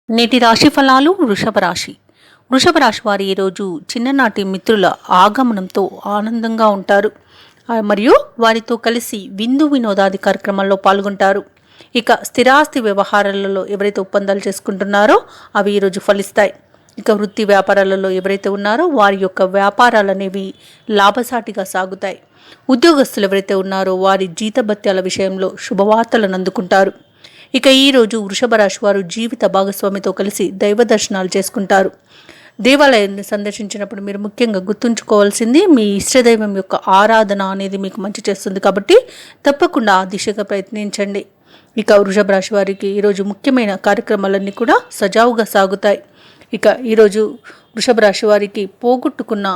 నేటి రాశి ఫలాలు వృషభ రాశి. వృషభ రాశి వారు ఈరోజు చిన్ననాటి మిత్రుల ఆగమనంతో ఆనందంగా ఉంటారు మరియు వారితో కలిసి విందు వినోదాది కార్యక్రమాల్లో పాల్గొంటారు. ఇక స్థిరాస్తి వ్యవహారాలలో ఎవరైతే ఒప్పందాలు చేసుకుంటున్నారో అవి ఈరోజు ఫలిస్తాయి. ఇక వృత్తి వ్యాపారాలలో ఎవరైతే ఉన్నారో వారి యొక్క వ్యాపారాలు అనేవి లాభసాటిగా సాగుతాయి. ఉద్యోగస్తులు ఎవరైతే ఉన్నారో వారి జీతభత్యాల విషయంలో శుభవార్తలను అందుకుంటారు. ఇక ఈరోజు వృషభ రాశి వారు జీవిత భాగస్వామితో కలిసి దైవ దర్శనాలు చేసుకుంటారు. దేవాలయాన్ని సందర్శించినప్పుడు మీరు ముఖ్యంగా గుర్తుంచుకోవాల్సింది మీ ఇష్టదైవం యొక్క ఆరాధన అనేది మీకు మంచి చేస్తుంది కాబట్టి తప్పకుండా ఆ దిశగా ప్రయత్నించండి. ఇక వృషభ రాశి వారికి ఈరోజు ముఖ్యమైన కార్యక్రమాలన్నీ కూడా సజావుగా సాగుతాయి. ఇక ఈరోజు వృషభ రాశి వారికి పోగొట్టుకున్న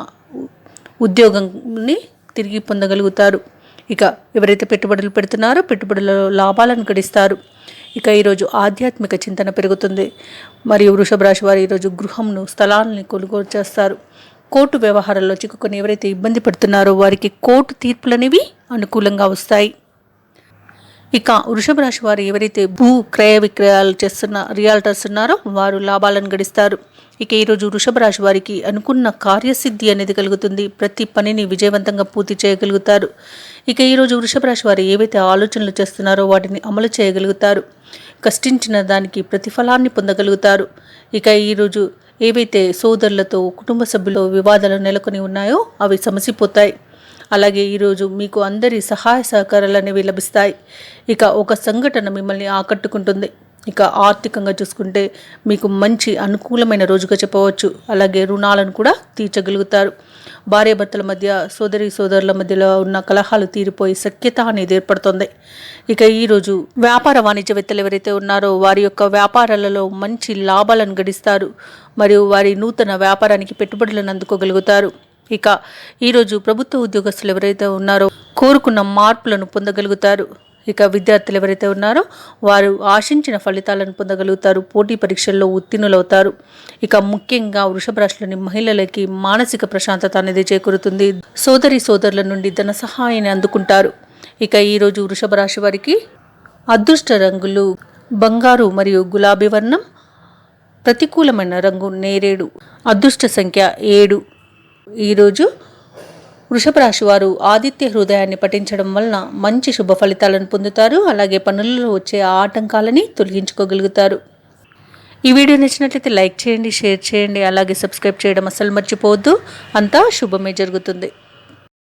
ఉద్యోగాన్ని తిరిగి పొందగలుగుతారు. ఇక ఎవరైతే పెట్టుబడులు పెడుతున్నారో పెట్టుబడులలో లాభాలను గడిస్తారు. ఇక ఈరోజు ఆధ్యాత్మిక చింతన పెరుగుతుంది మరియు వృషభ రాశి వారు ఈరోజు గృహంను స్థలాన్ని కొనుగోలు చేస్తారు. కోర్టు వ్యవహారాల్లో చిక్కుకొని ఎవరైతే ఇబ్బంది పడుతున్నారో వారికి కోర్టు తీర్పులు అనేవి అనుకూలంగా వస్తాయి. ఇక వృషభ రాశి వారు ఎవరైతే భూ క్రయ విక్రయాలు చేస్తున్న రియాల్టర్స్ ఉన్నారో వారు లాభాలను గడిస్తారు. ఇక ఈరోజు వృషభ రాశి వారికి అనుకున్న కార్యసిద్ధి అనేది కలుగుతుంది. ప్రతి పనిని విజయవంతంగా పూర్తి చేయగలుగుతారు. ఇక ఈరోజు వృషభ రాశి వారు ఏవైతే ఆలోచనలు చేస్తున్నారో వాటిని అమలు చేయగలుగుతారు. కష్టించిన దానికి ప్రతిఫలాన్ని పొందగలుగుతారు. ఇక ఈరోజు ఏవైతే సోదరులతో కుటుంబ సభ్యులు వివాదాలు నెలకొని ఉన్నాయో అవి సమసిపోతాయి. అలాగే ఈరోజు మీకు అందరి సహాయ సహకారాలు అనేవి లభిస్తాయి. ఇక ఒక సంఘటన మిమ్మల్ని ఆకట్టుకుంటుంది. ఇక ఆర్థికంగా చూసుకుంటే మీకు మంచి అనుకూలమైన రోజుగా చెప్పవచ్చు. అలాగే రుణాలను కూడా తీర్చగలుగుతారు. భార్యాభర్తల మధ్య సోదరుల మధ్యలో ఉన్న కలహాలు తీరిపోయి సఖ్యత అనేది ఏర్పడుతుంది. ఇక ఈరోజు వ్యాపార వాణిజ్యవేత్తలు ఎవరైతే ఉన్నారో వారి యొక్క వ్యాపారాలలో మంచి లాభాలను గడిస్తారు మరియు వారి నూతన వ్యాపారానికి పెట్టుబడులను అందుకోగలుగుతారు. ఇక ఈరోజు ప్రభుత్వ ఉద్యోగస్తులు ఎవరైతే ఉన్నారో కోరుకున్న మార్పులను పొందగలుగుతారు. ఇక విద్యార్థులు ఎవరైతే ఉన్నారో వారు ఆశించిన ఫలితాలను పొందగలుగుతారు. పోటీ పరీక్షల్లో ఉత్తీర్ణులవుతారు. ఇక ముఖ్యంగా వృషభ రాశిలోని మహిళలకి మానసిక ప్రశాంతత అనేది చేకూరుతుంది. సోదరుల నుండి ధన సహాయాన్ని అందుకుంటారు. ఇక ఈరోజు వృషభ రాశి వారికి అదృష్ట రంగులు బంగారు మరియు గులాబీ వర్ణం, ప్రతికూలమైన రంగు నేరేడు, అదృష్ట సంఖ్య 7. ఈరోజు వృషభ రాశి వారు ఆదిత్య హృదయాన్ని పఠించడం వలన మంచి శుభ ఫలితాలను పొందుతారు. అలాగే పనులలో వచ్చే ఆటంకాలని తొలగించుకోగలుగుతారు. ఈ వీడియో నచ్చినట్లయితే లైక్ చేయండి, షేర్ చేయండి, అలాగే సబ్స్క్రైబ్ చేయడం అస్సలు మర్చిపోవద్దు. అంతా శుభమే జరుగుతుంది.